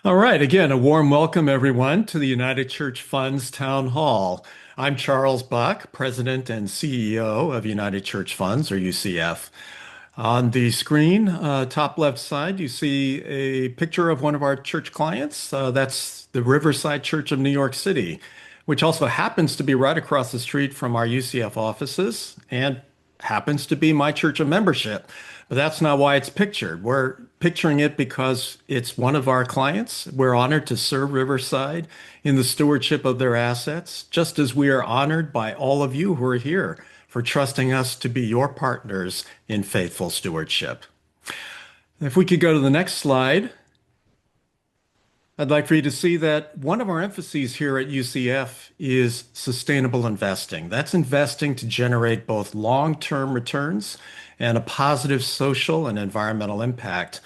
All right, again, a warm welcome, everyone, to the United Church Funds Town Hall. I'm Charles Buck, President and CEO of United Church Funds, or UCF. On the screen, top left side, you see a picture of one of our church clients. That's the Riverside Church of New York City, which also happens to be right across the street from our UCF offices and happens to be my church of membership. But that's not why it's pictured. We're picturing it because it's one of our clients. We're honored to serve Riverside in the stewardship of their assets, just as we are honored by all of you who are here for trusting us to be your partners in faithful stewardship. If we could go to the next slide, I'd like for you to see that one of our emphases here at UCF is sustainable investing. That's investing to generate both long-term returns and a positive social and environmental impact.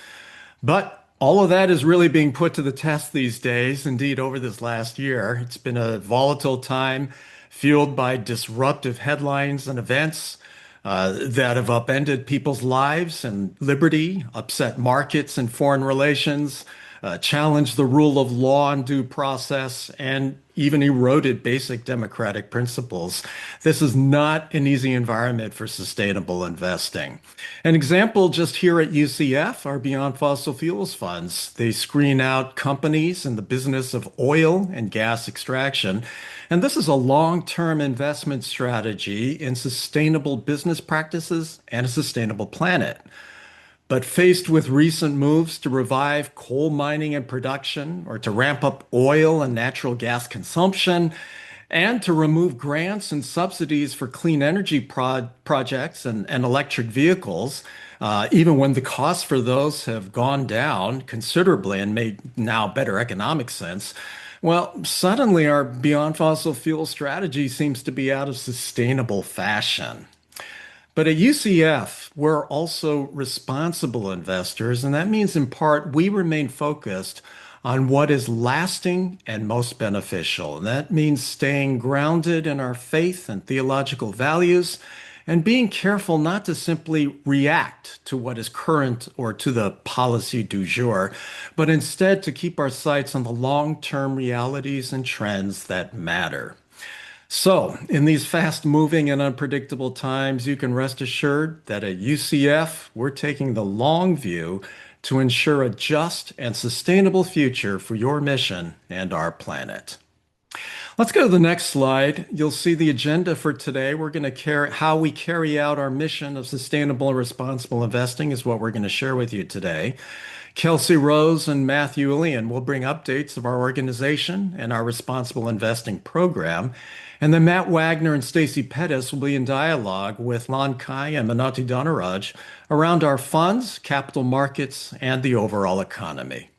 But all of that is really being put to the test these days. Indeed, over this last year, it's been a volatile time fueled by disruptive headlines and events that have upended people's lives and liberty, upset markets and foreign relations, challenged the rule of law and due process, and even eroded basic democratic principles. This is not an easy environment for sustainable investing. An example just here at UCF are Beyond Fossil Fuels funds. They screen out companies in the business of oil and gas extraction. And this is a long-term investment strategy in sustainable business practices and a sustainable planet. But faced with recent moves to revive coal mining and production, or to ramp up oil and natural gas consumption, and to remove grants and subsidies for clean energy projects and electric vehicles, even when the costs for those have gone down considerably and made now better economic sense, well, suddenly our Beyond Fossil Fuel strategy seems to be out of sustainable fashion. But at UCF, we're also responsible investors, and that means in part we remain focused on what is lasting and most beneficial. And that means staying grounded in our faith and theological values and being careful not to simply react to what is current or to the policy du jour, but instead to keep our sights on the long-term realities and trends that matter. So, in these fast moving and unpredictable times, you can rest assured that at UCF, we're taking the long view to ensure a just and sustainable future for your mission and our planet. Let's go to the next slide. You'll see the agenda for today. We're going to how we carry out our mission of sustainable and responsible investing is what we're going to share with you today. Kelsey Rose and Matthew Ilian will bring updates of our organization and our responsible investing program. And then Matt Wagner and Stacy Pettis will be in dialogue with Lon Kai and Minotti Dhanaraj around our funds, capital markets, and the overall economy.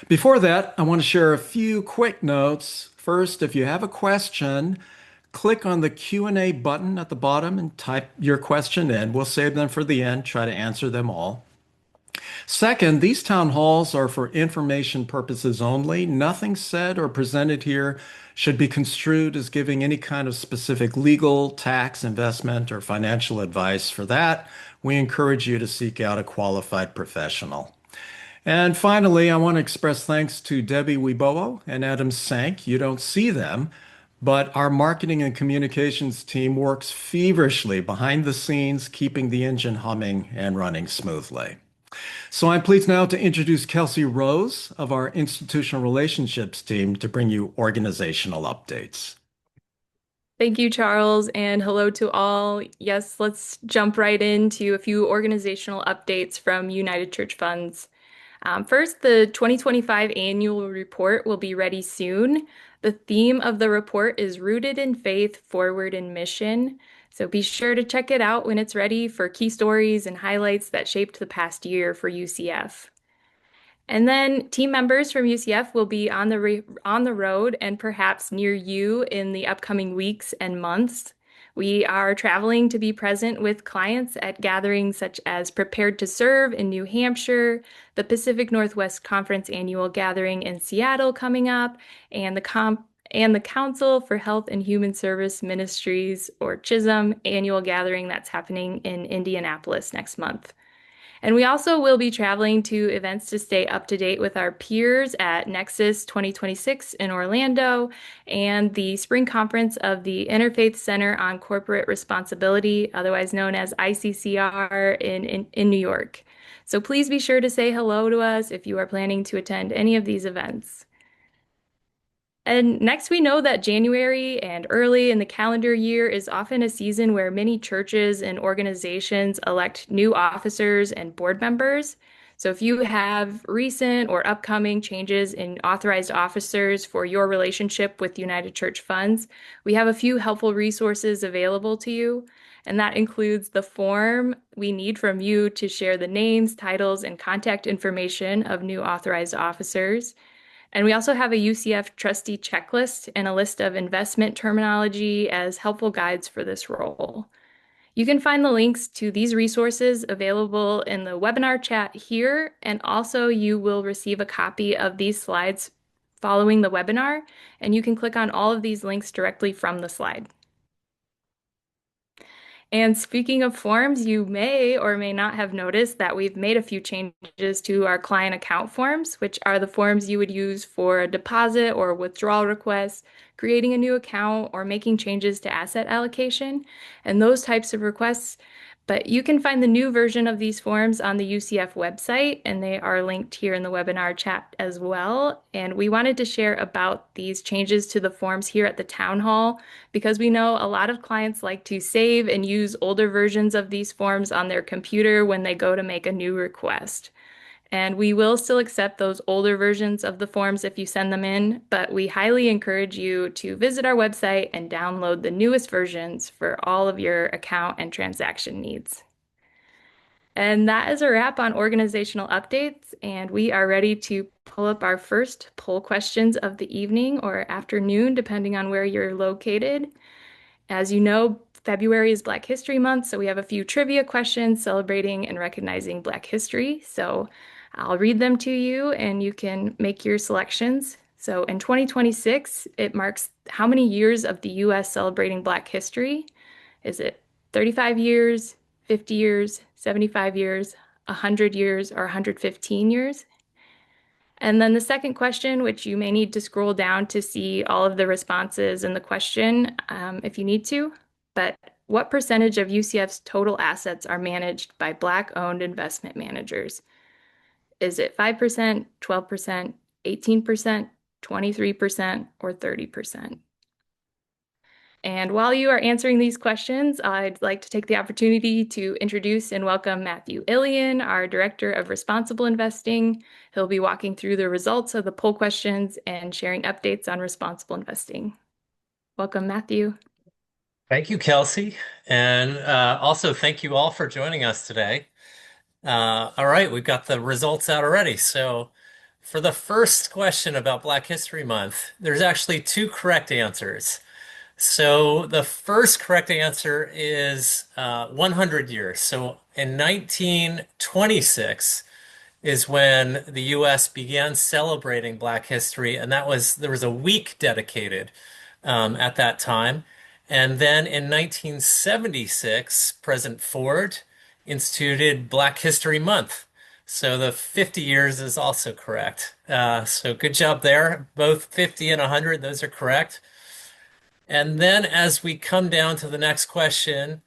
Before that, I want to share a few quick notes. First, if you have a question, click on the Q&A button at the bottom and type your question in. We'll save them for the end, try to answer them all. Second, these town halls are for information purposes only. Nothing said or presented here should be construed as giving any kind of specific legal, tax, investment, or financial advice. For that, we encourage you to seek out a qualified professional. And finally, I want to express thanks to Debbie Wibowo and Adam Sank. You don't see them, but our marketing and communications team works feverishly behind the scenes, keeping the engine humming and running smoothly. So I'm pleased now to introduce Kelsey Rose of our Institutional Relationships team to bring you organizational updates. Thank you, Charles, and hello to all. Yes, let's jump right into a few organizational updates from United Church Funds. First, the 2025 annual report will be ready soon. The theme of the report is Rooted in Faith, Forward in Mission. So be sure to check it out when it's ready for key stories and highlights that shaped the past year for UCF. And then team members from UCF will be on the road and perhaps near you in the upcoming weeks and months. We are traveling to be present with clients at gatherings such as Prepared to Serve in New Hampshire, the Pacific Northwest Conference Annual Gathering in Seattle coming up, and the Council for Health and Human Service Ministries, or CHISM, annual gathering that's happening in Indianapolis next month. And we also will be traveling to events to stay up to date with our peers at Nexus 2026 in Orlando and the spring conference of the Interfaith Center on Corporate Responsibility, otherwise known as ICCR in New York. So please be sure to say hello to us if you are planning to attend any of these events. And next, we know that January and early in the calendar year is often a season where many churches and organizations elect new officers and board members. So, if you have recent or upcoming changes in authorized officers for your relationship with United Church Funds, we have a few helpful resources available to you. And that includes the form we need from you to share the names, titles, and contact information of new authorized officers. And we also have a UCF trustee checklist and a list of investment terminology as helpful guides for this role. You can find the links to these resources available in the webinar chat here, and also you will receive a copy of these slides following the webinar, and you can click on all of these links directly from the slide. And speaking of forms, you may or may not have noticed that we've made a few changes to our client account forms, which are the forms you would use for a deposit or withdrawal request, creating a new account, or making changes to asset allocation, and those types of requests. But you can find the new version of these forms on the UCF website, and they are linked here in the webinar chat as well. And we wanted to share about these changes to the forms here at the town hall because we know a lot of clients like to save and use older versions of these forms on their computer when they go to make a new request. And we will still accept those older versions of the forms if you send them in, but we highly encourage you to visit our website and download the newest versions for all of your account and transaction needs. And that is a wrap on organizational updates, and we are ready to pull up our first poll questions of the evening or afternoon, depending on where you're located. As you know, February is Black History Month, so we have a few trivia questions celebrating and recognizing Black history. So I'll read them to you and you can make your selections. So in 2026, it marks how many years of the US celebrating Black history? Is it 35 years, 50 years, 75 years, 100 years, or 115 years? And then the second question, which you may need to scroll down to see all of the responses in the question if you need to, but what percentage of UCF's total assets are managed by Black-owned investment managers? Is it 5%, 12%, 18%, 23%, or 30%? And while you are answering these questions, I'd like to take the opportunity to introduce and welcome Matthew Ilian, our Director of Responsible Investing. He'll be walking through the results of the poll questions and sharing updates on responsible investing. Welcome, Matthew. Thank you, Kelsey. And also thank you all for joining us today. All right, we've got the results out already. So for the first question about Black History Month, there's actually two correct answers. So the first correct answer is 100 years. So in 1926 is when the U.S. began celebrating Black history, and there was a week dedicated at that time. And then in 1976, President Ford instituted Black History Month. So the 50 years is also correct. So good job there. Both 50 and 100, those are correct. And then as we come down to the next question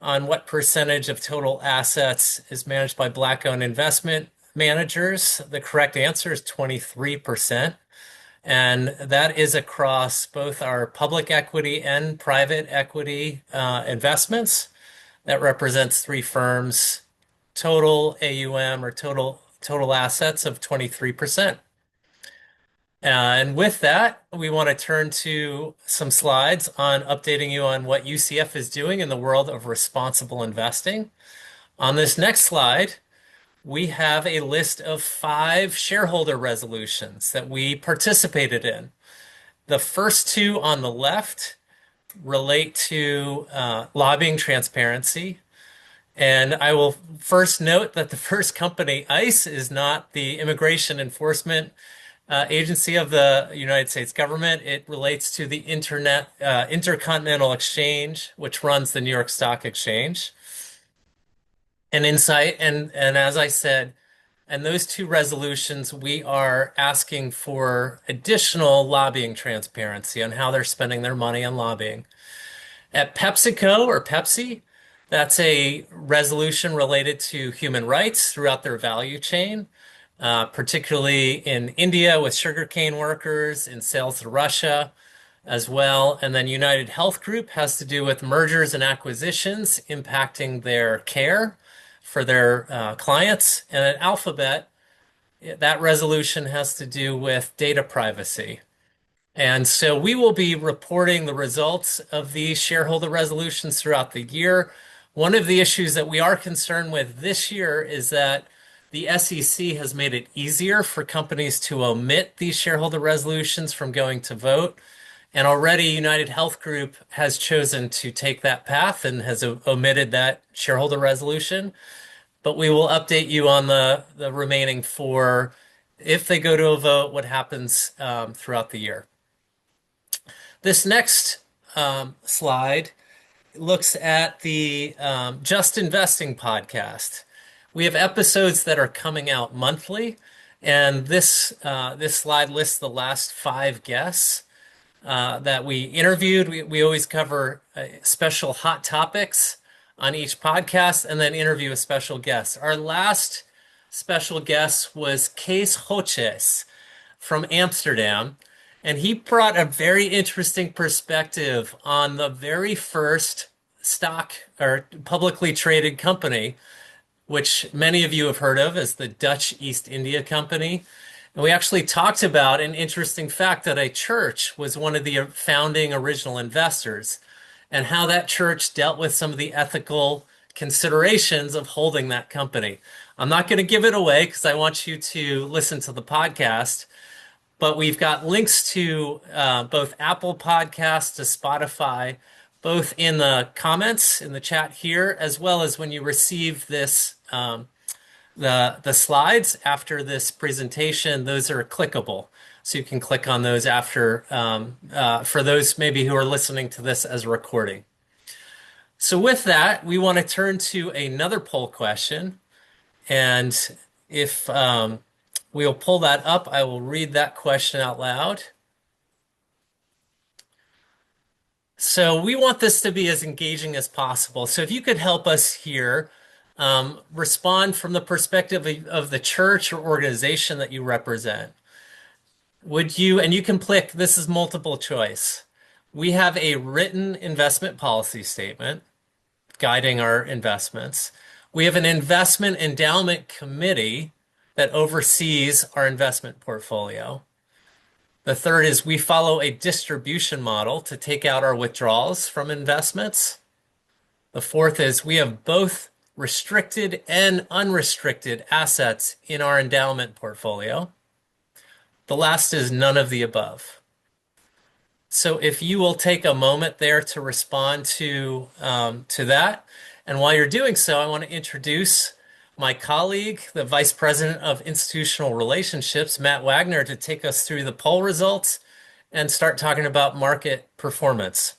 on what percentage of total assets is managed by Black-owned investment managers, the correct answer is 23%. And that is across both our public equity and private equity investments. That represents three firms, total AUM or total assets of 23%. And with that, we want to turn to some slides on updating you on what UCF is doing in the world of responsible investing. On this next slide, we have a list of 5 shareholder resolutions that we participated in. The first two on the left relate to lobbying transparency. And I will first note that the first company, ICE, is not the immigration enforcement agency of the United States government. It relates to the Intercontinental Exchange, which runs the New York Stock Exchange. and insight. And as I said, and those two resolutions, we are asking for additional lobbying transparency on how they're spending their money on lobbying. At PepsiCo or Pepsi, that's a resolution related to human rights throughout their value chain, particularly in India with sugarcane workers, in sales to Russia as well. And then United Health Group has to do with mergers and acquisitions impacting their care for their clients. And at Alphabet, that resolution has to do with data privacy. And so we will be reporting the results of these shareholder resolutions throughout the year. One of the issues that we are concerned with this year is that the SEC has made it easier for companies to omit these shareholder resolutions from going to vote. And already United Health Group has chosen to take that path and has omitted that shareholder resolution. But we will update you on the remaining four if they go to a vote, what happens throughout the year. This next slide looks at the Just Investing podcast. We have episodes that are coming out monthly, and this slide lists the last 5 guests that we interviewed. We always cover special hot topics on each podcast and then interview a special guest. Our last special guest was Kees Hoches from Amsterdam, and he brought a very interesting perspective on the very first stock or publicly traded company, which many of you have heard of as the Dutch East India Company. And we actually talked about an interesting fact that a church was one of the founding original investors and how that church dealt with some of the ethical considerations of holding that company. I'm not going to give it away because I want you to listen to the podcast, but we've got links to both Apple Podcasts to Spotify, both in the comments in the chat here, as well as when you receive this the slides after this presentation. Those are clickable, so you can click on those after for those maybe who are listening to this as a recording. So with that, we want to turn to another poll question, and if we'll pull that up, I will read that question out loud. So we want this to be as engaging as possible. So if you could help us here, respond from the perspective of the church or organization that you represent. Would you, and you can click, this is multiple choice. We have a written investment policy statement guiding our investments. We have an investment endowment committee that oversees our investment portfolio. The third is we follow a distribution model to take out our withdrawals from investments. The fourth is we have both restricted and unrestricted assets in our endowment portfolio. The last is none of the above. So if you will take a moment there to respond to that. And while you're doing so, I want to introduce my colleague, the Vice President of Institutional Relationships, Matt Wagner, to take us through the poll results and start talking about market performance.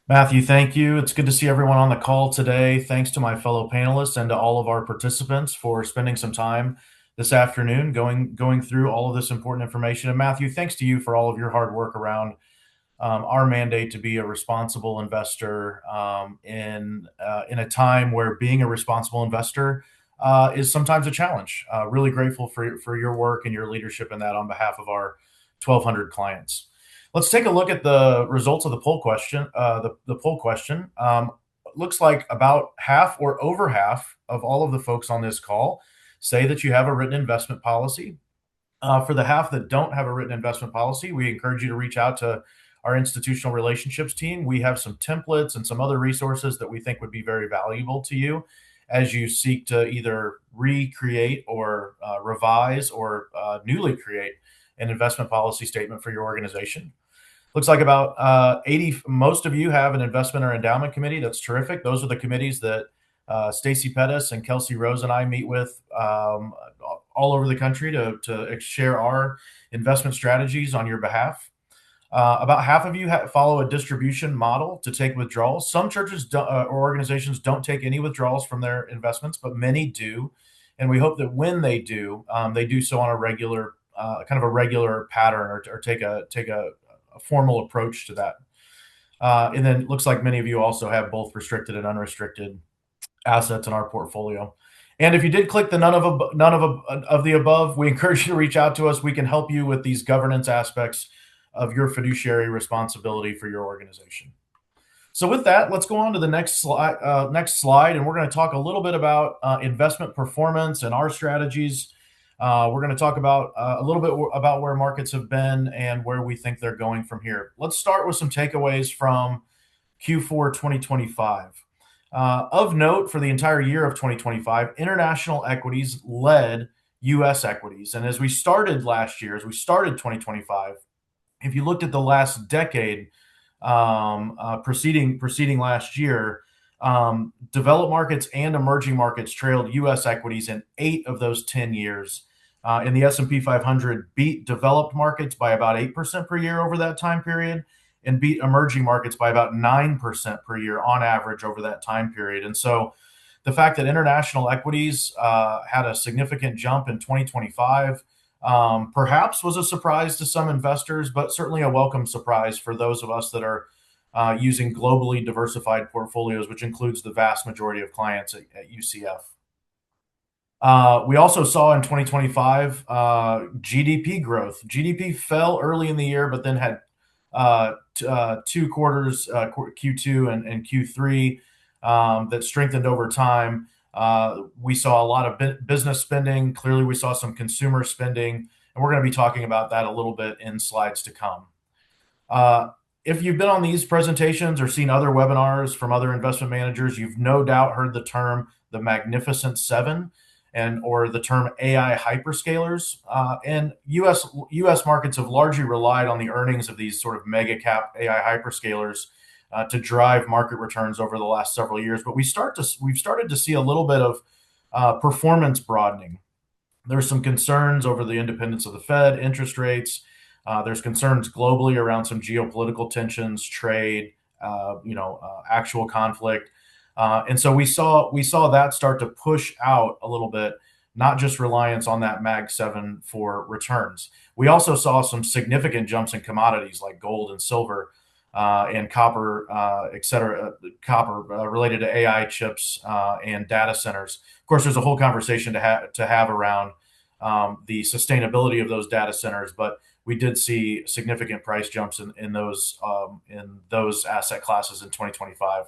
Matthew, thank you. It's good to see everyone on the call today. Thanks to my fellow panelists and to all of our participants for spending some time this afternoon going through all of this important information. And Matthew, thanks to you for all of your hard work around our mandate to be a responsible investor in a time where being a responsible investor is sometimes a challenge. Really grateful for your work and your leadership in that on behalf of our 1,200 clients. Let's take a look at the results of the poll question. The poll question looks like about half or over half of all of the folks on this call say that you have a written investment policy. For the half that don't have a written investment policy, we encourage you to reach out to our institutional relationships team. We have some templates and some other resources that we think would be very valuable to you as you seek to either recreate or revise or newly create an investment policy statement for your organization. Looks like about 80, most of you have an investment or endowment committee. That's terrific. Those are the committees that Stacy Pettis and Kelsey Rose and I meet with all over the country to share our investment strategies on your behalf. About half of you follow a distribution model to take withdrawals. Some churches or organizations don't take any withdrawals from their investments, but many do. And we hope that when they do so on a regular, kind of a regular pattern, or take a formal approach to that. And then it looks like many of you also have both restricted and unrestricted assets in our portfolio. And if you did click the none of the above, we encourage you to reach out to us. We can help you with these governance aspects of your fiduciary responsibility for your organization. So with that, let's go on to the next slide, and we're going to talk a little bit about investment performance and our strategies. We're going to talk about a little bit about where markets have been and where we think they're going from here. Let's start with some takeaways from Q4 2025. Of note, for the entire year of 2025, international equities led U.S. equities. And as we started 2025, if you looked at the last decade preceding last year, developed markets and emerging markets trailed U.S. equities in 8 of those 10 years. And the S&P 500 beat developed markets by about 8% per year over that time period, and beat emerging markets by about 9% per year on average over that time period. And so the fact that international equities had a significant jump in 2025 perhaps was a surprise to some investors, but certainly a welcome surprise for those of us that are using globally diversified portfolios, which includes the vast majority of clients at UCF. We also saw in 2025 GDP growth. GDP fell early in the year, but then had 2 quarters, Q2 and Q3, that strengthened over time. We saw a lot of business spending. Clearly, we saw some consumer spending, and we're going to be talking about that a little bit in slides to come. If you've been on these presentations or seen other webinars from other investment managers, you've no doubt heard the term the Magnificent Seven, or the term AI hyperscalers. And U.S. markets have largely relied on the earnings of these sort of mega cap AI hyperscalers to drive market returns over the last several years. But we've started to see a little bit of performance broadening. There's some concerns over the independence of the Fed, interest rates. There's concerns globally around some geopolitical tensions, trade, actual conflict. And so we saw that start to push out a little bit, not just reliance on that Mag 7 for returns. We also saw some significant jumps in commodities like gold and silver, and copper, et cetera, related to AI chips and data centers. Of course, there's a whole conversation to have around the sustainability of those data centers, but we did see significant price jumps in those asset classes in 2025.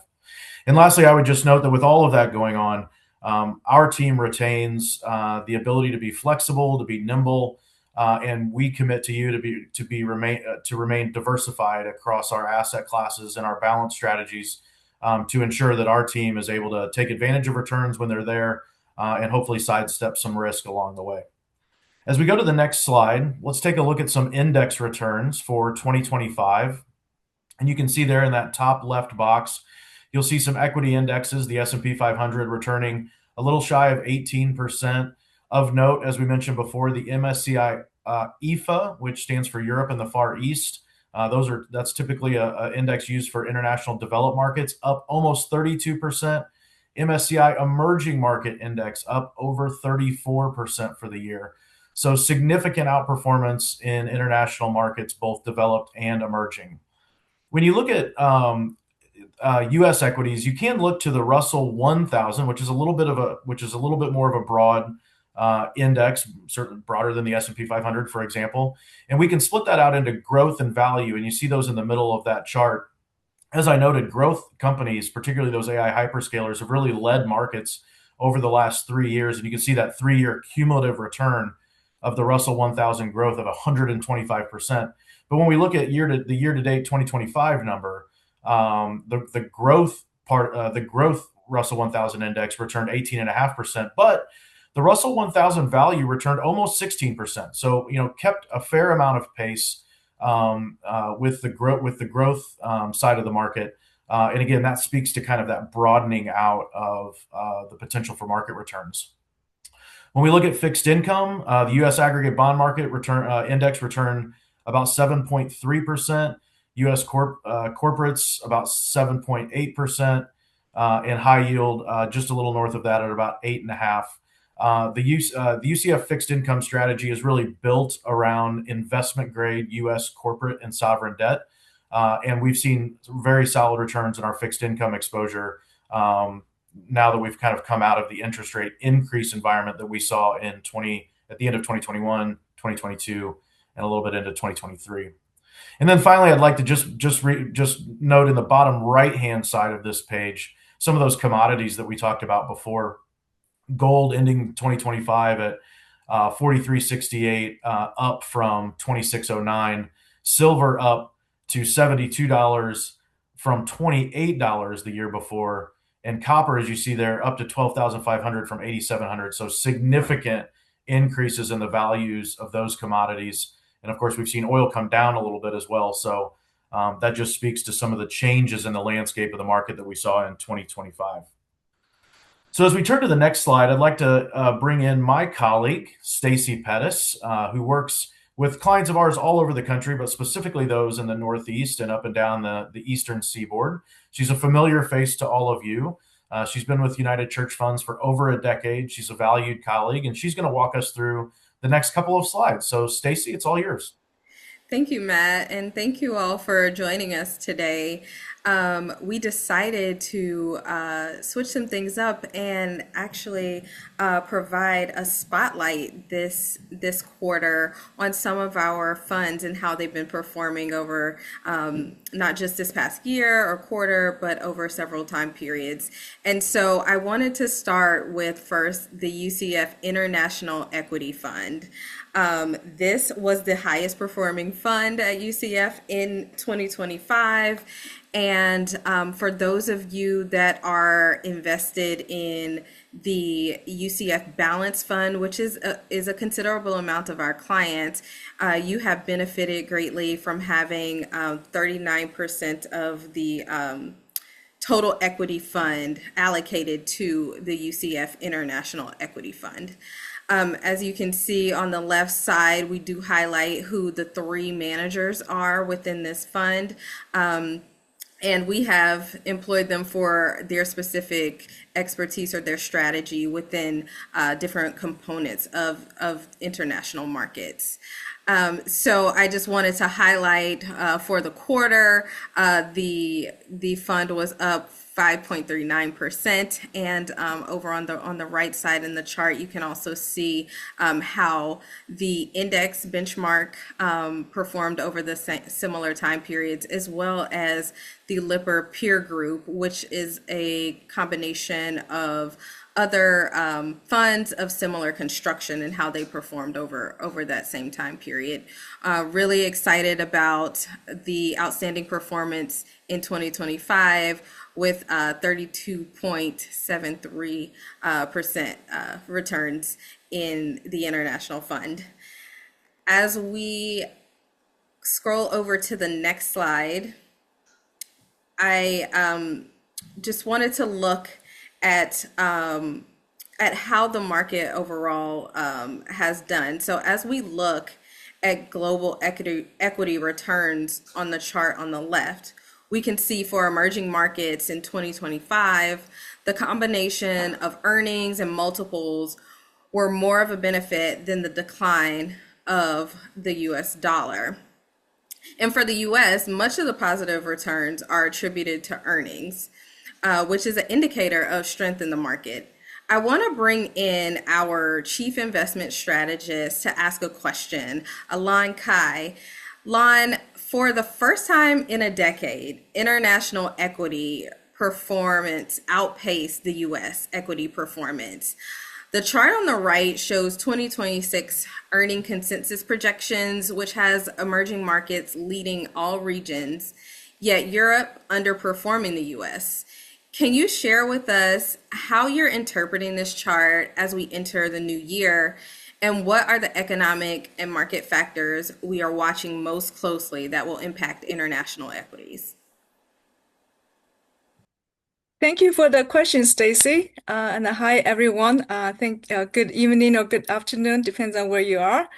And lastly, I would just note that with all of that going on, our team retains the ability to be flexible, to be nimble, and we commit to you to remain diversified across our asset classes and our balance strategies, to ensure that our team is able to take advantage of returns when they're there, and hopefully sidestep some risk along the way. As we go to the next slide, let's take a look at some index returns for 2025. And you can see there in that top left box, you'll see some equity indexes, the S&P 500 returning a little shy of 18%. Of note, as we mentioned before, the MSCI EAFE, which stands for Europe and the Far East, that's typically an index used for international developed markets, up almost 32%. MSCI Emerging Market Index up over 34% for the year. So significant outperformance in international markets, both developed and emerging. When you look at U.S. equities, you can look to the Russell 1000, which is a little bit more of a broad index, certainly broader than the S&P 500, for example. And we can split that out into growth and value, and you see those in the middle of that chart. As I noted, growth companies, particularly those AI hyperscalers, have really led markets over the last 3 years, and you can see that 3-year cumulative return of the Russell 1000 growth of 125%. But when we look at the year-to-date 2025 number, the growth Russell 1000 index returned 18.5%, but the Russell 1000 value returned almost 16%. So, kept a fair amount of pace with the growth side of the market. And again, that speaks to kind of that broadening out of the potential for market returns. When we look at fixed income, the U.S. aggregate bond market index returned about 7.3%. U.S. corporates about 7.8%, and high yield just a little north of that at about 8.5%. The UCF fixed income strategy is really built around investment grade U.S. corporate and sovereign debt. And we've seen very solid returns in our fixed income exposure now that we've kind of come out of the interest rate increase environment that we saw at the end of 2021, 2022, and a little bit into 2023. And then finally, I'd like to just note in the bottom right-hand side of this page some of those commodities that we talked about before. Gold ending 2025 at 43.68, up from 26.09. Silver up to $72 from $28 the year before. And copper, as you see there, up to 12,500 from 8,700. So significant increases in the values of those commodities. And of course, we've seen oil come down a little bit as well. So that just speaks to some of the changes in the landscape of the market that we saw in 2025. So as we turn to the next slide, I'd like to bring in my colleague, Stacy Pettis, who works with clients of ours all over the country, but specifically those in the Northeast and up and down the Eastern Seaboard. She's a familiar face to all of you. She's been with United Church Funds for over a decade. She's a valued colleague, and she's going to walk us through the next couple of slides. So Stacy, it's all yours. Thank you, Matt, and thank you all for joining us today. We decided to switch some things up and actually provide a spotlight this quarter on some of our funds and how they've been performing over not just this past year or quarter, but over several time periods. And so I wanted to start with first the UCF International Equity Fund. This was the highest performing fund at UCF in 2025. And for those of you that are invested in the UCF Balance Fund, which is a considerable amount of our clients, you have benefited greatly from having 39% of the total equity fund allocated to the UCF International Equity Fund. As you can see on the left side, we do highlight who the three managers are within this fund. And we have employed them for their specific expertise or their strategy within different components of international markets. So I just wanted to highlight for the quarter, the fund was up 5.39%, and over on the right side in the chart, you can also see how the index benchmark performed over the similar time periods, as well as the Lipper peer group, which is a combination of other funds of similar construction and how they performed over that same time period. Really excited about the outstanding performance in 2025 with 32.73% returns in the international fund. As we scroll over to the next slide, I just wanted to look at how the market overall has done. So as we look at global equity returns on the chart on the left, we can see for emerging markets in 2025, the combination of earnings and multiples were more of a benefit than the decline of the US dollar. And for the US, much of the positive returns are attributed to earnings, which is an indicator of strength in the market. I want to bring in our chief investment strategist to ask a question, Lan Cai. Lan, for the first time in a decade, international equity performance outpaced the US equity performance. The chart on the right shows 2026 earning consensus projections, which has emerging markets leading all regions, yet Europe underperforming the US. Can you share with us how you're interpreting this chart as we enter the new year? And what are the economic and market factors we are watching most closely that will impact international equities? Thank you for the question, Stacy. And hi, everyone. I think good evening or good afternoon, depends on where you are.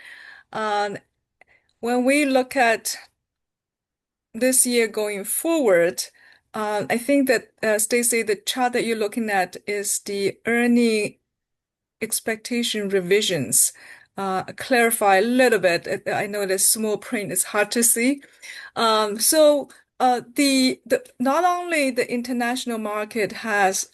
when we look at this year going forward, I think that Stacy, the chart that you're looking at is the earning expectation revisions. Clarify a little bit. I know the small print is hard to see. The not only the international market has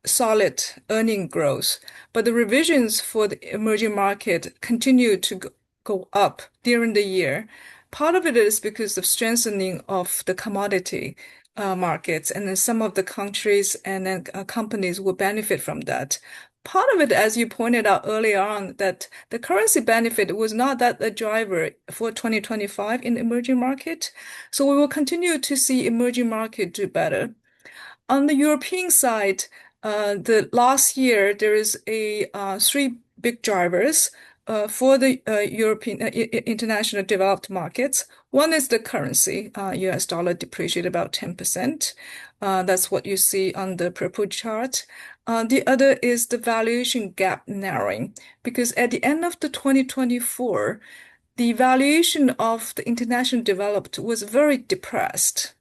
solid earning growth, but the revisions for the emerging market continue to go up during the year. Part of it is because of strengthening of the commodity markets, and then some of the countries and then companies will benefit from that. Part of it, as you pointed out earlier on, that the currency benefit was not that a driver for 2025 in the emerging market. So we will continue to see emerging market do better. On the European side, the last year there is a three big drivers for the European international developed markets. One is the currency. US dollar depreciated about 10%. That's what you see on the purple chart. The other is the valuation gap narrowing, because at the end of the 2024, the valuation of the international developed was very depressed.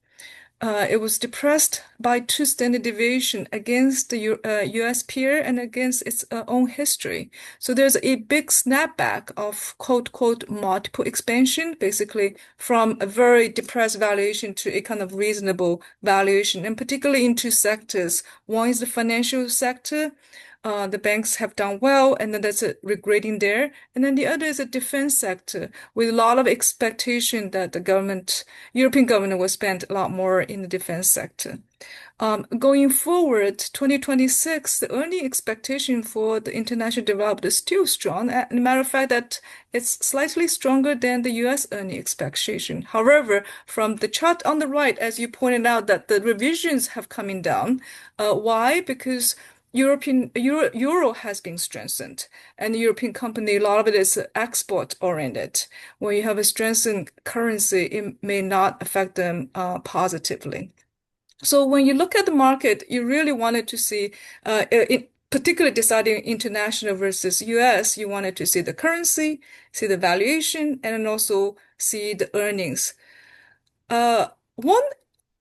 It was depressed by 2 standard deviation against the US peer and against its own history. So there's a big snapback of quote, quote, multiple expansion, basically from a very depressed valuation to a kind of reasonable valuation, and particularly in 2 sectors. One is the financial sector. The banks have done well, and then there's a regrading there. And then the other is a defense sector with a lot of expectation that the European government will spend a lot more in the defense sector. Going forward, 2026, the earning expectation for the international developed is still strong. As a matter of fact, that it's slightly stronger than the US earning expectation. However, from the chart on the right, as you pointed out, that the revisions have coming down. Why? Because Euro has been strengthened, and the European company, a lot of it is export oriented. When you have a strengthened currency, it may not affect them positively. So when you look at the market, you really wanted to see, particularly deciding international versus US, you wanted to see the currency, see the valuation, and then also see the earnings. One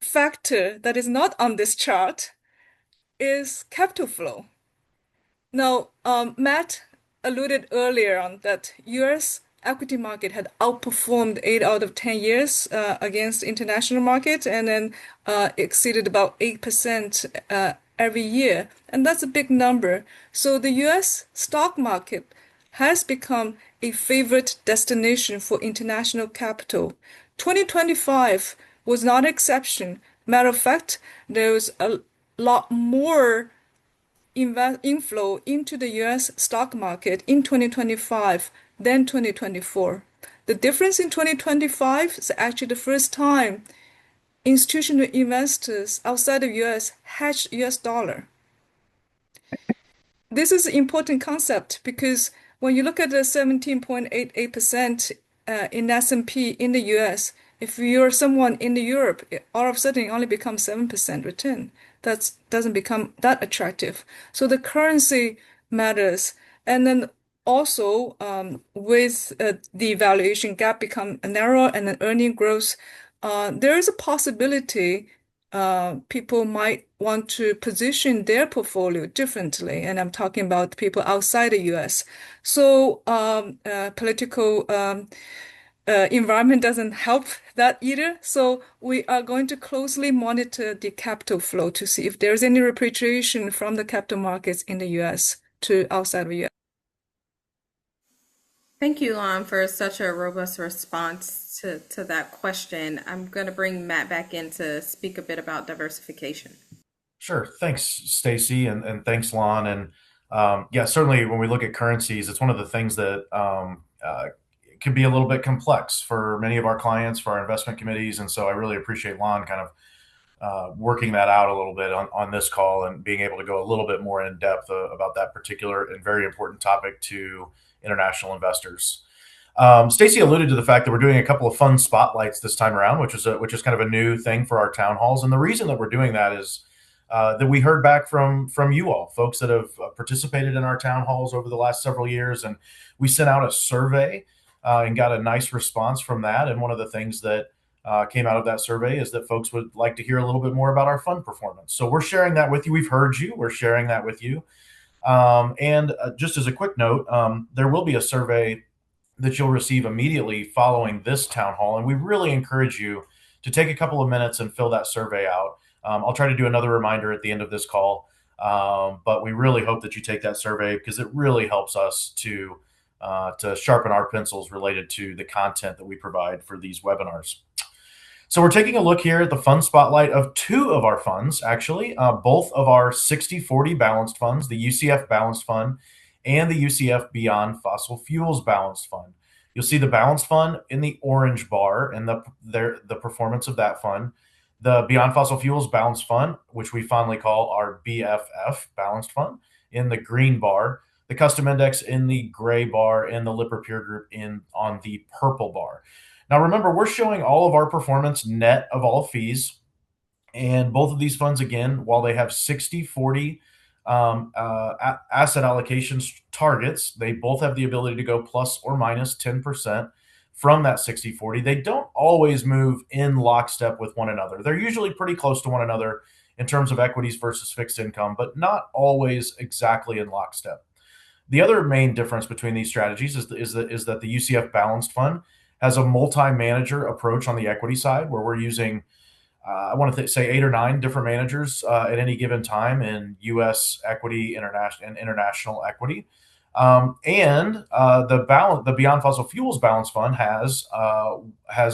factor that is not on this chart is capital flow. Now, Matt alluded earlier on that US equity market had outperformed 8 out of 10 years against international market, and then exceeded about 8% every year. And that's a big number. So the US stock market has become a favorite destination for international capital. 2025 was not an exception. Matter of fact, there was a lot more inflow into the US stock market in 2025 than 2024. The difference in 2025 is actually the first time institutional investors outside of US hedged US dollar. This is an important concept because when you look at the 17.88% in S&P in the US, if you're someone in Europe, all of a sudden it only becomes 7% return. That doesn't become that attractive. So the currency matters. And then also with the valuation gap become narrower and then earning growth, there is a possibility people might want to position their portfolio differently. And I'm talking about people outside the US. So political environment doesn't help that either. So we are going to closely monitor the capital flow to see if there's any repatriation from the capital markets in the US to outside of the US. Thank you, Lon, for such a robust response to that question. I'm going to bring Matt back in to speak a bit about diversification. Sure. Thanks, Stacy, and thanks, Lon. And yeah, certainly when we look at currencies, it's one of the things that can be a little bit complex for many of our clients, for our investment committees. And so I really appreciate Lon kind of working that out a little bit on this call and being able to go a little bit more in depth about that particular and very important topic to international investors. Stacy alluded to the fact that we're doing a couple of fun spotlights this time around, which is kind of a new thing for our town halls. And the reason that we're doing that is that we heard back from you all, folks that have participated in our town halls over the last several years, and we sent out a survey and got a nice response from that. And one of the things that came out of that survey is that folks would like to hear a little bit more about our fund performance. So we're sharing that with you. We've heard you. We're sharing that with you. And just as a quick note, there will be a survey that you'll receive immediately following this town hall. And we really encourage you to take a couple of minutes and fill that survey out. I'll try to do another reminder at the end of this call, but we really hope that you take that survey because it really helps us to sharpen our pencils related to the content that we provide for these webinars. So we're taking a look here at the fund spotlight of two of our funds, actually, both of our 60/40 balanced funds, the UCF Balanced Fund and the UCF Beyond Fossil Fuels Balanced Fund. You'll see the Balanced Fund in the orange bar and the performance of that fund. The Beyond Fossil Fuels Balanced Fund, which we fondly call our BFF Balanced Fund, in the green bar, the Custom Index in the gray bar, and the Lipper Peer Group on the purple bar. Now, remember, we're showing all of our performance net of all fees. And both of these funds, again, while they have 60/40 asset allocations targets, they both have the ability to go plus or minus 10% from that 60/40. They don't always move in lockstep with one another. They're usually pretty close to one another in terms of equities versus fixed income, but not always exactly in lockstep. The other main difference between these strategies is that the UCF Balanced Fund has a multi-manager approach on the equity side, where we're using, I want to say 8 or 9 different managers at any given time in U.S. equity, international equity. The Beyond Fossil Fuels Balanced Fund has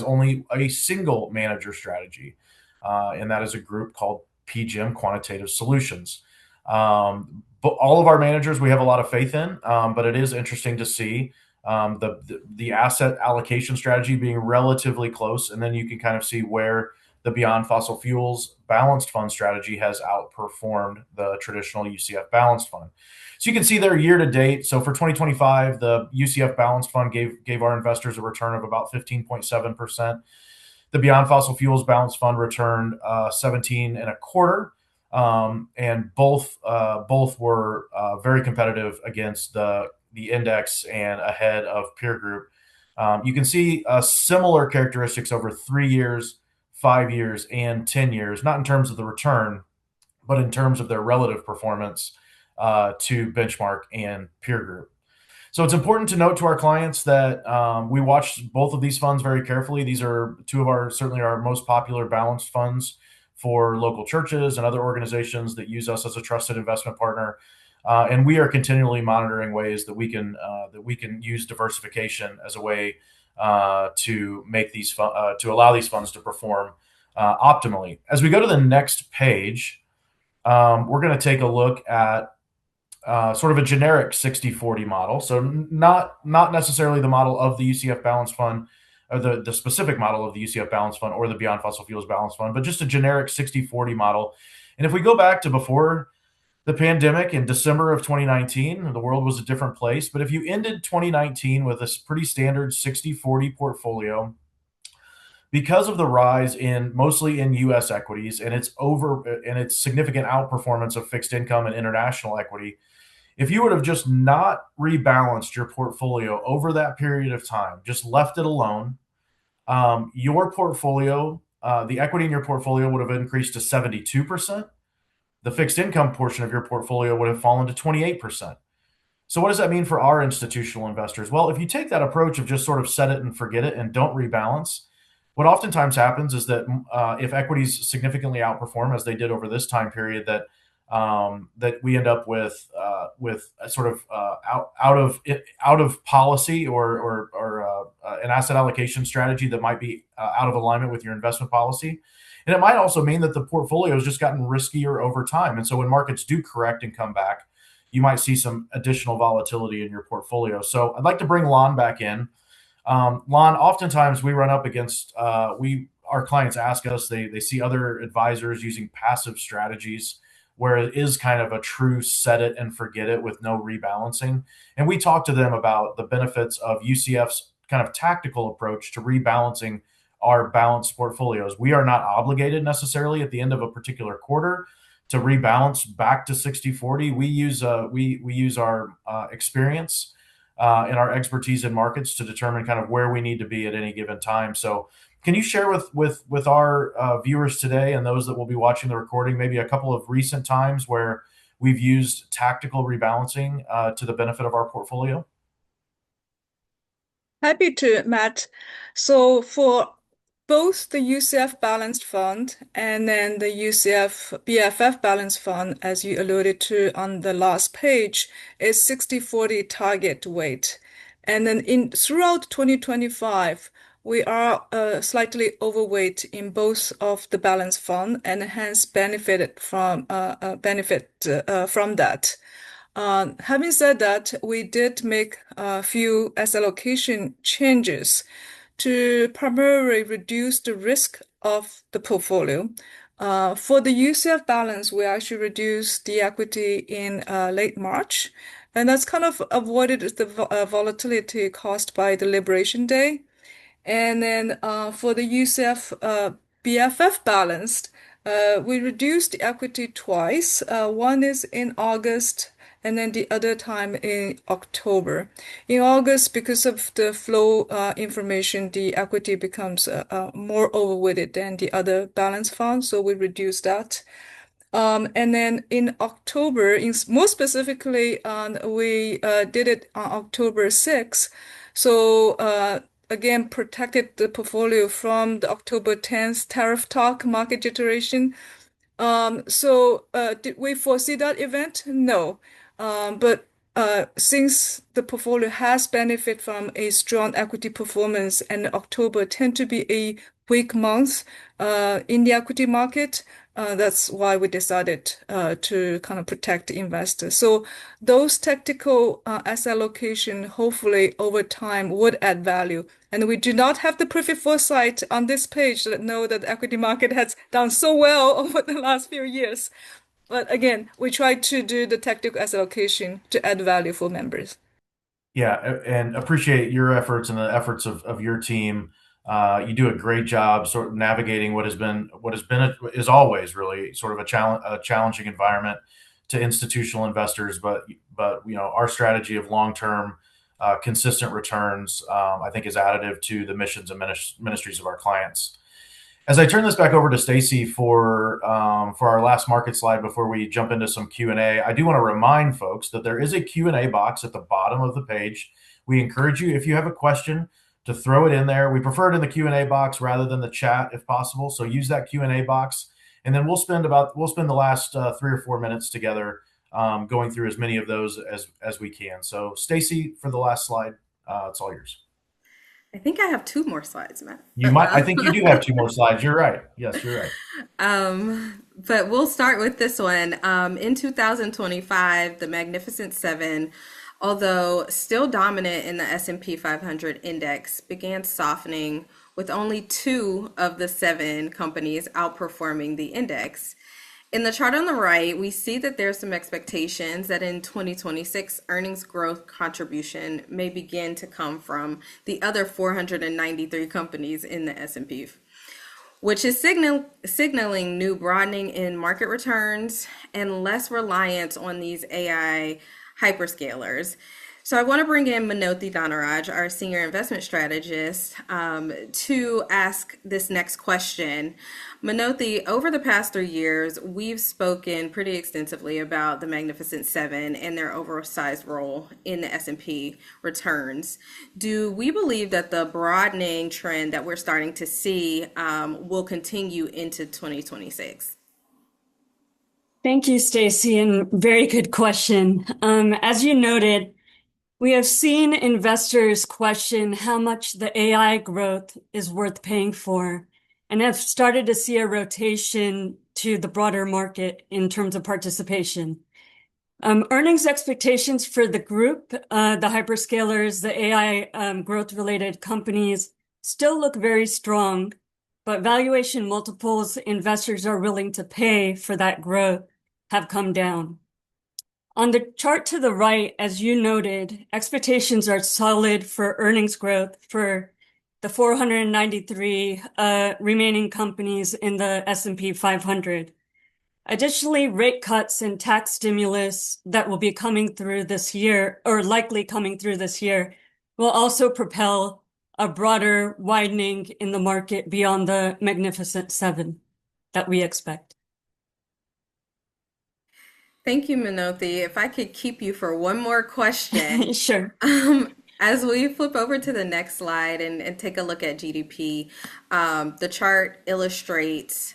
only a single manager strategy, and that is a group called PGIM Quantitative Solutions. But all of our managers we have a lot of faith in, but it is interesting to see the asset allocation strategy being relatively close, and then you can kind of see where the Beyond Fossil Fuels Balanced Fund strategy has outperformed the traditional UCF Balanced Fund. So you can see there year to date. So for 2025, the UCF Balanced Fund gave our investors a return of about 15.7%. The Beyond Fossil Fuels Balanced Fund returned 17.25%, and both were very competitive against the index and ahead of peer group. You can see similar characteristics over 3 years, 5 years, and 10 years, not in terms of the return, but in terms of their relative performance to benchmark and peer group. So it's important to note to our clients that we watched both of these funds very carefully. These are two of certainly our most popular balanced funds for local churches and other organizations that use us as a trusted investment partner. And we are continually monitoring ways that we can use diversification as a way to make to allow these funds to perform optimally. As we go to the next page, we're going to take a look at sort of a generic 60/40 model. So not necessarily the model of the UCF Balanced Fund, or the specific model of the UCF Balanced Fund or the Beyond Fossil Fuels Balanced Fund, but just a generic 60/40 model. And if we go back to before the pandemic in December of 2019, the world was a different place. But if you ended 2019 with a pretty standard 60/40 portfolio, because of the rise mostly in U.S. equities and its significant outperformance of fixed income and international equity, if you would have just not rebalanced your portfolio over that period of time, just left it alone, your portfolio, the equity in your portfolio would have increased to 72%. The fixed income portion of your portfolio would have fallen to 28%. So what does that mean for our institutional investors? Well, if you take that approach of just sort of set it and forget it and don't rebalance, what oftentimes happens is that if equities significantly outperform, as they did over this time period, that we end up with a sort of out of policy or an asset allocation strategy that might be out of alignment with your investment policy. And it might also mean that the portfolio has just gotten riskier over time. And so when markets do correct and come back, you might see some additional volatility in your portfolio. So I'd like to bring Lon back in. Lon, oftentimes we run up against, our clients ask us, they see other advisors using passive strategies where it is kind of a true set it and forget it with no rebalancing. And we talk to them about the benefits of UCF's kind of tactical approach to rebalancing our balanced portfolios. We are not obligated necessarily at the end of a particular quarter to rebalance back to 60/40. We use our experience in our expertise in markets to determine kind of where we need to be at any given time. So can you share with our viewers today and those that will be watching the recording, maybe a couple of recent times where we've used tactical rebalancing to the benefit of our portfolio? Happy to, Matt. So for both the UCF Balanced Fund and then the UCF BFF Balanced Fund, as you alluded to on the last page, is 60/40 target weight. And then throughout 2025, we are slightly overweight in both of the balanced fund and hence benefited from that. Having said that, we did make a few asset allocation changes to primarily reduce the risk of the portfolio. For the UCF balance, we actually reduced the equity in late March, and that's kind of avoided the volatility caused by the Liberation Day. And then for the UCF BFF balanced, we reduced the equity twice. One is in August, and then the other time in October. In August, because of the flow information, the equity becomes more overweighted than the other balance funds, so we reduced that. And then in October, more specifically, we did it on October 6th. So again, protected the portfolio from the October 10th tariff talk market iteration. Did we foresee that event? No. But since the portfolio has benefited from a strong equity performance and October tend to be a weak month in the equity market, that's why we decided to kind of protect the investors. So those tactical asset allocation, hopefully over time, would add value. And we do not have the perfect foresight on this page that know that the equity market has done so well over the last few years. But again, we try to do the tactical asset allocation to add value for members. Yeah, and appreciate your efforts and the efforts of your team. You do a great job sort of navigating what has been is always really sort of a challenging environment to institutional investors. But our strategy of long-term consistent returns, I think, is additive to the missions and ministries of our clients. As I turn this back over to Stacy for our last market slide before we jump into some Q&A, I do want to remind folks that there is a Q&A box at the bottom of the page. We encourage you, if you have a question, to throw it in there. We prefer it in the Q&A box rather than the chat if possible. So use that Q&A box, and then we'll spend the last 3 or 4 minutes together going through as many of those as we can. So Stacy, for the last slide, it's all yours. I think I have 2 more slides, Matt. I think you do have 2 more slides. You're right. Yes, you're right. But we'll start with this one. In 2025, the Magnificent Seven, although still dominant in the S&P 500 index, began softening with only 2 of the 7 companies outperforming the index. In the chart on the right, we see that there's some expectations that in 2026, earnings growth contribution may begin to come from the other 493 companies in the S&P, which is signaling new broadening in market returns and less reliance on these AI hyperscalers. So I want to bring in Manoti Dhanaraj, our senior investment strategist, to ask this next question. Manoti, over the past 3 years, we've spoken pretty extensively about the Magnificent Seven and their oversized role in the S&P returns. Do we believe that the broadening trend that we're starting to see will continue into 2026? Thank you, Stacy, and very good question. As you noted, we have seen investors question how much the AI growth is worth paying for, and have started to see a rotation to the broader market in terms of participation. Earnings expectations for the group, the hyperscalers, the AI growth-related companies still look very strong, but valuation multiples investors are willing to pay for that growth have come down. On the chart to the right, as you noted, expectations are solid for earnings growth for the 493 remaining companies in the S&P 500. Additionally, rate cuts and tax stimulus that will be coming through this year, or likely coming through this year, will also propel a broader widening in the market beyond the Magnificent Seven that we expect. Thank you, Minothi. If I could keep you for one more question. Sure. As we flip over to the next slide and take a look at GDP, the chart illustrates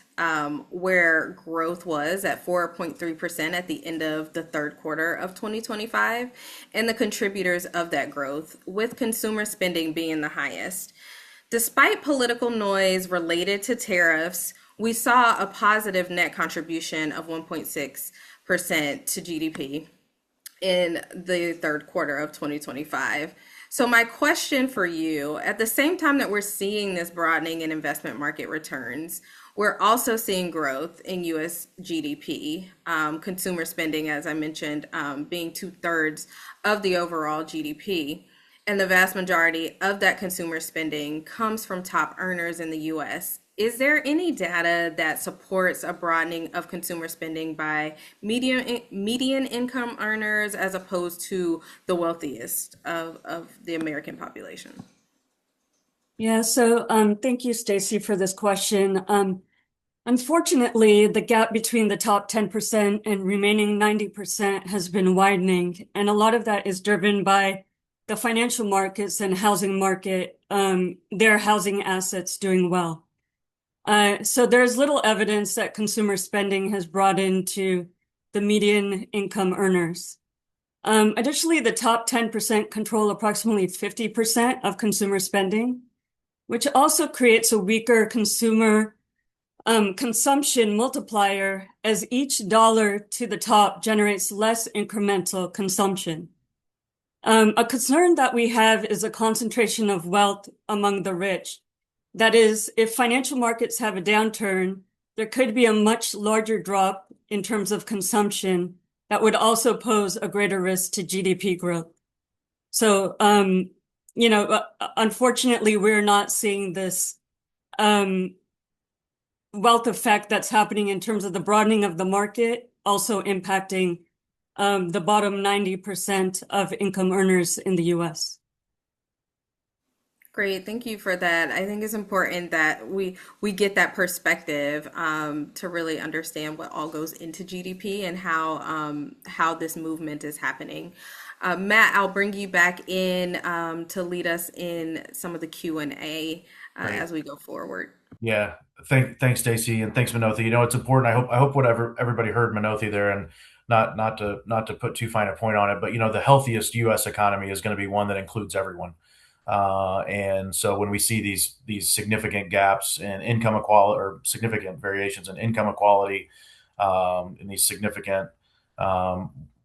where growth was at 4.3% at the end of the third quarter of 2025, and the contributors of that growth, with consumer spending being the highest. Despite political noise related to tariffs, we saw a positive net contribution of 1.6% to GDP in the third quarter of 2025. So my question for you, at the same time that we're seeing this broadening in investment market returns, we're also seeing growth in US GDP, consumer spending, as I mentioned, being 2/3 of the overall GDP. And the vast majority of that consumer spending comes from top earners in the US. Is there any data that supports a broadening of consumer spending by median income earners as opposed to the wealthiest of the American population? Yeah, so thank you, Stacy, for this question. Unfortunately, the gap between the top 10% and remaining 90% has been widening, and a lot of that is driven by the financial markets and housing market, their housing assets doing well. So there's little evidence that consumer spending has brought into the median income earners. Additionally, the top 10% control approximately 50% of consumer spending, which also creates a weaker consumer consumption multiplier, as each dollar to the top generates less incremental consumption. A concern that we have is a concentration of wealth among the rich. That is, if financial markets have a downturn, there could be a much larger drop in terms of consumption that would also pose a greater risk to GDP growth. So, unfortunately, we're not seeing this wealth effect that's happening in terms of the broadening of the market, also impacting the bottom 90% of income earners in the US. Great, thank you for that. I think it's important that we get that perspective to really understand what all goes into GDP and how this movement is happening. Matt, I'll bring you back in to lead us in some of the Q&A Great. as we go forward. Yeah. Thanks, Stacy, and thanks, Minothi. You know, it's important. I hope whatever everybody heard Minothi there, and not to put too fine a point on it, but you know, the healthiest U.S. economy is going to be one that includes everyone. And so when we see these significant gaps in income equality, or significant variations in income equality, in these significant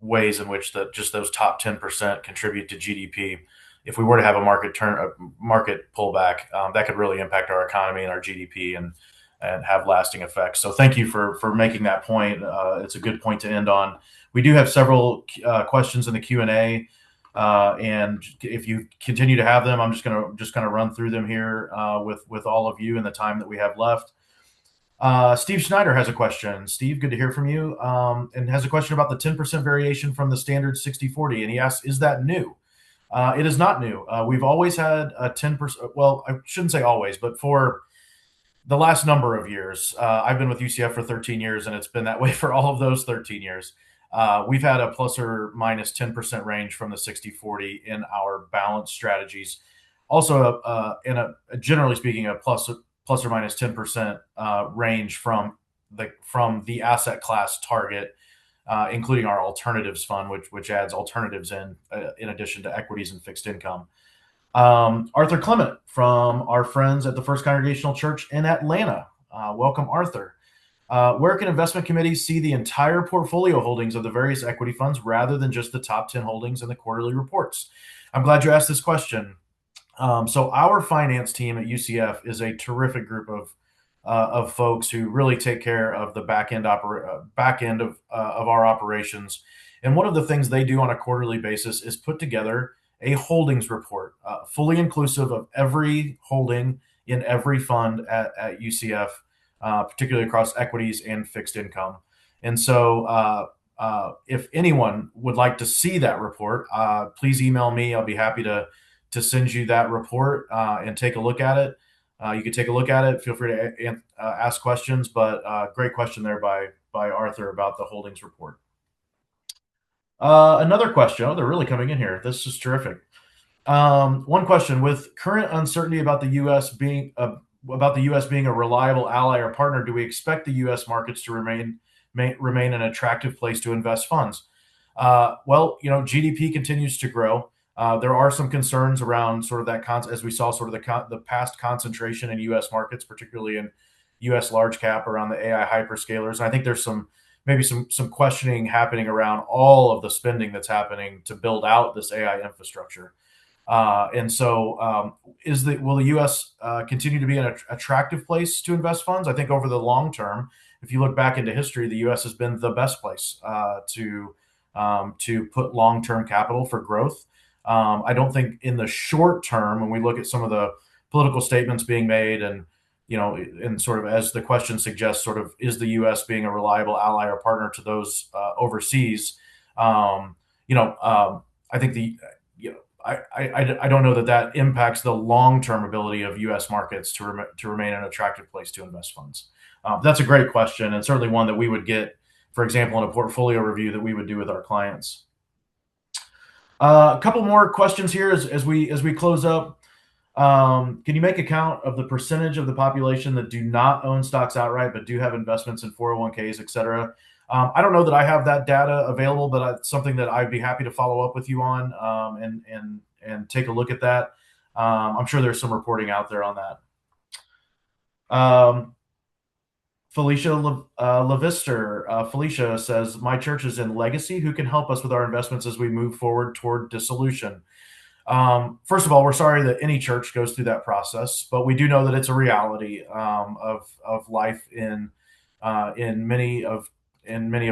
ways in which just those top 10% contribute to GDP, if we were to have a market pullback, that could really impact our economy and our GDP and have lasting effects. So thank you for making that point. It's a good point to end on. We do have several questions in the Q&A. And if you continue to have them, I'm just gonna run through them here with all of you in the time that we have left. Steve Schneider has a question. Steve, good to hear from you. And has a question about the 10% variation from the standard 60/40, and he asks, "Is that new?" It is not new. We've always had a 10%. Well, I shouldn't say always, but for the last number of years, I've been with UCF for 13 years, and it's been that way for all of those 13 years. We've had a plus or minus 10% range from the 60/40 in our balance strategies. Also, generally speaking, a plus or minus 10% range from the asset class target, including our alternatives fund, which adds alternatives in addition to equities and fixed income. Arthur Clement from our friends at the First Congregational Church in Atlanta. Welcome, Arthur. Where can investment committees see the entire portfolio holdings of the various equity funds rather than just the top 10 holdings in the quarterly reports? I'm glad you asked this question. So our finance team at UCF is a terrific group of folks who really take care of the back end of our operations. And one of the things they do on a quarterly basis is put together a holdings report, fully inclusive of every holding in every fund at UCF. Particularly across equities and fixed income. And so if anyone would like to see that report, please email me. I'll be happy to send you that report and take a look at it. You can take a look at it. Feel free to ask questions, but great question there by Arthur about the holdings report. Another question. Oh, they're really coming in here. This is terrific. One question: with current uncertainty about the U.S. being a reliable ally or partner, do we expect the U.S. markets to remain an attractive place to invest funds? Well, GDP continues to grow. There are some concerns around sort of that, as we saw, sort of the past concentration in U.S. markets, particularly in U.S. large cap around the AI hyperscalers. And I think there's maybe some questioning happening around all of the spending that's happening to build out this AI infrastructure. And so will the U.S. continue to be an attractive place to invest funds? I think over the long term, if you look back into history, the U.S. has been the best place to put long-term capital for growth. I don't think in the short term, when we look at some of the political statements being made and sort of as the question suggests, sort of is the U.S. being a reliable ally or partner to those overseas? I think I don't know that impacts the long-term ability of U.S. markets to remain an attractive place to invest funds. That's a great question, and certainly one that we would get, for example, in a portfolio review that we would do with our clients. A couple more questions here as we close up. Can you make a count of the percentage of the population that do not own stocks outright but do have investments in 401ks, et cetera? I don't know that I have that data available, but it's something that I'd be happy to follow up with you on and take a look at that. I'm sure there's some reporting out there on that. Felicia Levister. Felicia says, my church is in legacy. Who can help us with our investments as we move forward toward dissolution? First of all, we're sorry that any church goes through that process, but we do know that it's a reality of life in many of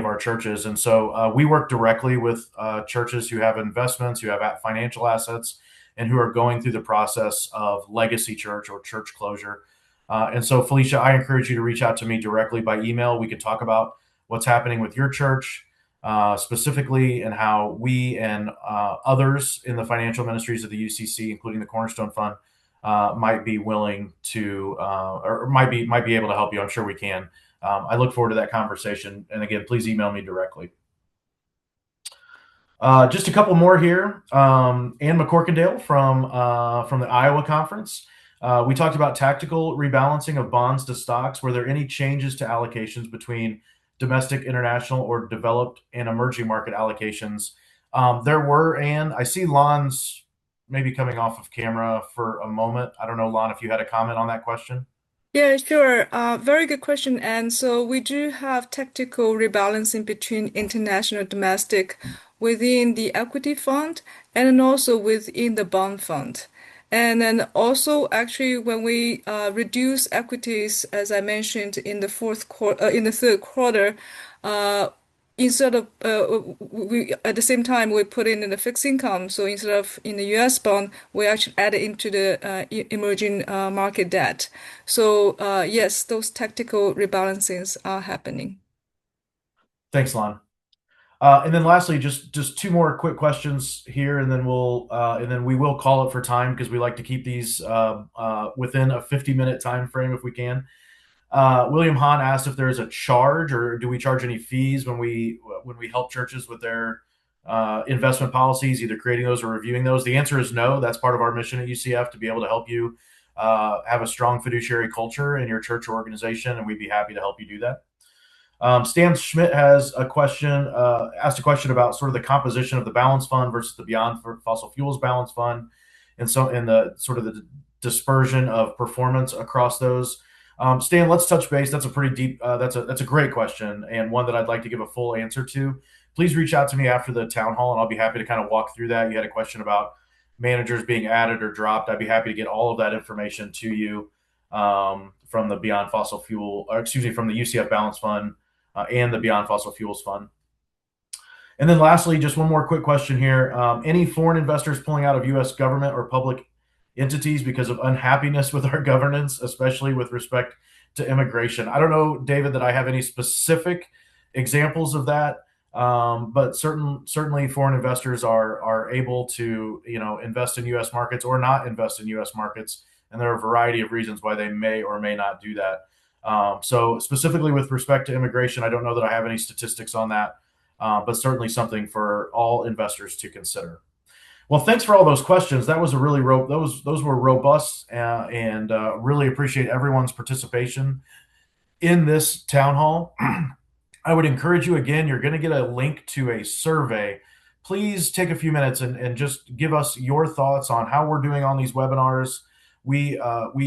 our churches. And so we work directly with churches who have investments, who have financial assets, and who are going through the process of legacy church or church closure. And so, Felicia, I encourage you to reach out to me directly by email. We can talk about what's happening with your church specifically, and how we and others in the financial ministries of the UCC, including the Cornerstone Fund, might be willing to or might be able to help you. I'm sure we can. I look forward to that conversation. And again, please email me directly. Just a couple more here. Ann McCorkindale from the Iowa conference. We talked about tactical rebalancing of bonds to stocks. Were there any changes to allocations between domestic, international, or developed and emerging market allocations? There were, and I see Lon's maybe coming off of camera for a moment. I don't know, Lon, if you had a comment on that question. Yeah, sure. Very good question. And so we do have tactical rebalancing between international and domestic within the equity fund and then also within the bond fund. And then also, actually, when we reduce equities, as I mentioned in the third quarter, instead of we at the same time we put in the fixed income. So instead of in the U.S. bond, we actually add it into the emerging market debt. So yes, those tactical rebalancings are happening. Thanks, Lon. And then lastly, just two more quick questions here, and then we will call it for time because we like to keep these within a 50-minute time frame if we can. William Hahn asked if there is a charge, or do we charge any fees when we help churches with their investment policies, either creating those or reviewing those? The answer is no. That's part of our mission at UCF, to be able to help you have a strong fiduciary culture in your church or organization, and we'd be happy to help you do that. Stan Schmidt has asked a question about sort of the composition of the balance fund versus the Beyond Fossil Fuels balance fund, and the sort of the dispersion of performance across those. Stan, let's touch base. That's a pretty deep. That's a great question, and one that I'd like to give a full answer to. Please reach out to me after the town hall, and I'll be happy to kind of walk through that. You had a question about managers being added or dropped. I'd be happy to get all of that information to you from the Beyond Fossil Fuel, or excuse me, from the UCF Balance Fund. And the Beyond Fossil Fuels Fund. And then lastly, just one more quick question here. Any foreign investors pulling out of U.S. government or public entities because of unhappiness with our governance, especially with respect to immigration? I don't know, David, that I have any specific examples of that. But certainly foreign investors are able to, invest in U.S. markets or not invest in U.S. markets, and there are a variety of reasons why they may or may not do that. So specifically with respect to immigration, I don't know that I have any statistics on that, but certainly something for all investors to consider. Well, thanks for all those questions. That was a really those were robust, and really appreciate everyone's participation in this town hall. I would encourage you again, you're going to get a link to a survey. Please take a few minutes and just give us your thoughts on how we're doing on these webinars. We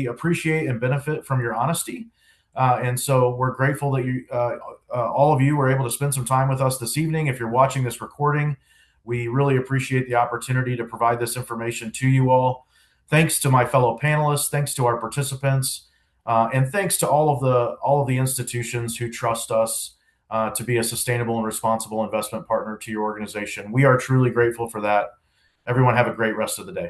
appreciate and benefit from your honesty. And so we're grateful that you, all of you were able to spend some time with us this evening. If you're watching this recording, we really appreciate the opportunity to provide this information to you all. Thanks to my fellow panelists, thanks to our participants, and thanks to all of the institutions who trust us to be a sustainable and responsible investment partner to your organization. We are truly grateful for that. Everyone have a great rest of the day.